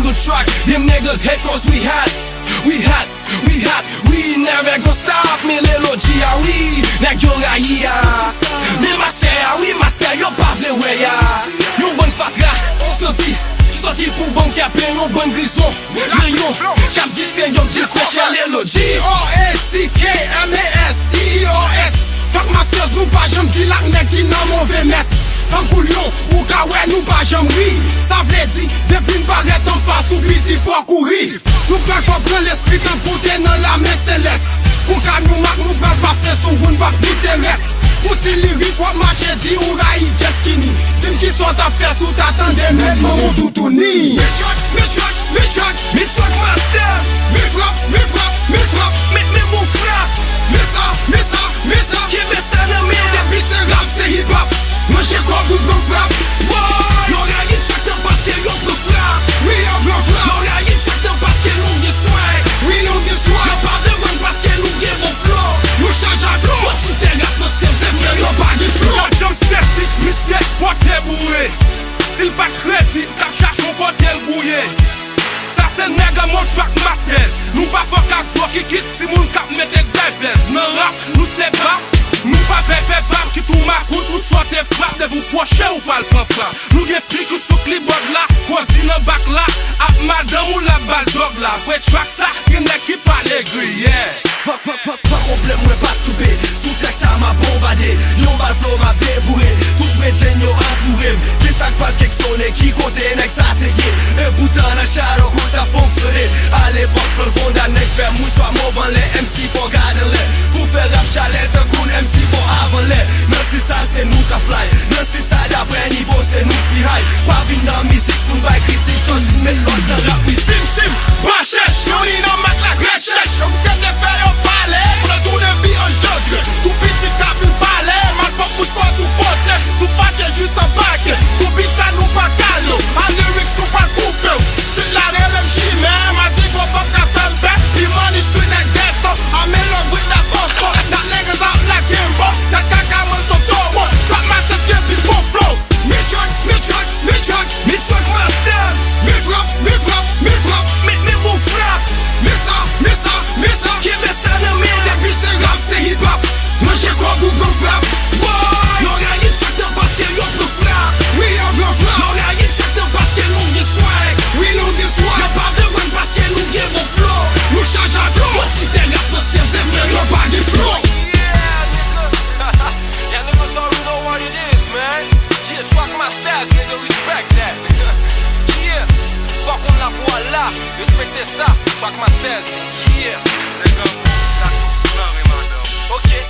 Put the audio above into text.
the track. Them niggas hate cause we hot. We never gonna stop. Me lelo dia, oui, nèg yo raïa. Me master, oui master, yo pa vle wè ya. Yon bon fatra, sorti pour bon capé, yon bon grison. Mais yo, chap di sen yo di fresh lelo G-O-S-C-K-M-A-S D-O-S. Fuck masters, nou pa jam di lak nèg ki nan mauvais mess. Fan pou lion, ou ka wè nou pa jam ri. Sa vle di, depi n'paret en face ou biti fò kouri. Nou pran fò pran l'esprit an pote nan la men seleste. Pou ka nou mak nou pran pase sou woun bak ni teres. Pouti lirik wap mache di ou rayi jeskini. Dim ki son ta fes ou t'attende men moun toutouni. Me truck master. Me frap, me mou frap. Me sa, ki me sa nan men. Depi se rap se hip hop. Mwen che kwa gout blan frap. Yon rayi chak nan paske yon blan frap. Oui yon blan frap. Yon rayi chak nan paske nou gen swag. Oui nou gen swag. Yon pa de man paske nou gen bon flow. Nou chanj a flow. Yon ti se rap nan se mwen yon pa gen flow. Yon jam sesi, misye, pote bourré. Sil pa kresi, tap chachon pote l bouye. Sa se nega mon track masters. Nou pa fok a so ki kit si moun kap mette depes. Nan rap, nou se bap. Nou pa pepe bab ki tou makout ou sote frap. De vous poche ou pal pan frap. Nou gen plik ou souk li bod la. Kozi nan bak la. Ap madam ou la bal dog la. Wè track sa, gen nek ki pale gri, yeah. Fuck problème, ouais pas tout bé. Sous track ça m'a bombardé. Yon bal flow m'a débourré. Tout prétien yo entouré. Qui sac pas kek sonné. Qui côté nek sa teye. Un bouton à charo route a fonctionné. À l'époque, fol fonda nek fait mouchoir mouvant les MC pour garder les. Pour faire rap chalet, un coup MC pour avant les. Non si ça c'est nous qui fly. Non si ça d'après niveau c'est nous qui high. Pas vin dans musique pour nous critique. Chose qui met l'autre dans rap. Sim, bachèche. Yon ni nan mat la grèchèche. Yon kèm de fè yon palè. Pour le tour de vie en jungle. Tout petit cap une palè. Mal pas fout quoi sous pote. Sous patte juste en bac. Sous beat ça nous pas calo. En lyrics nous pas coupe. C'est la même chimè. M'a dit qu'on pas qu'à faire back. Puis money j'peux nek ghetto. I'm in love with that photo. That niggas out like Kimbo. That caca man so dobo. Trap masters give me full flow. Me truck masters. Me frap. Me mou frap. Me sa, ki me sa nan men. Depi se rap se hip hop. Mwen che kwa gout blan frap. Yon rayi chak nan paske yon blan frap. Oui yon blan frap. Yon rayi chak nan paske nou gen swag. Oui nou gen swag. Yon pa de man paske nou gen bon flow. Nou chanj a flow. Yon ti se rap nan se mwen yon pa gen flow. Yeah, niggas already know what it is, man. Yeah, track my stats, nigga, respect that. Yeah, fuck on la voix là, respectez ça, track my stats. Yeah, nigga, okay.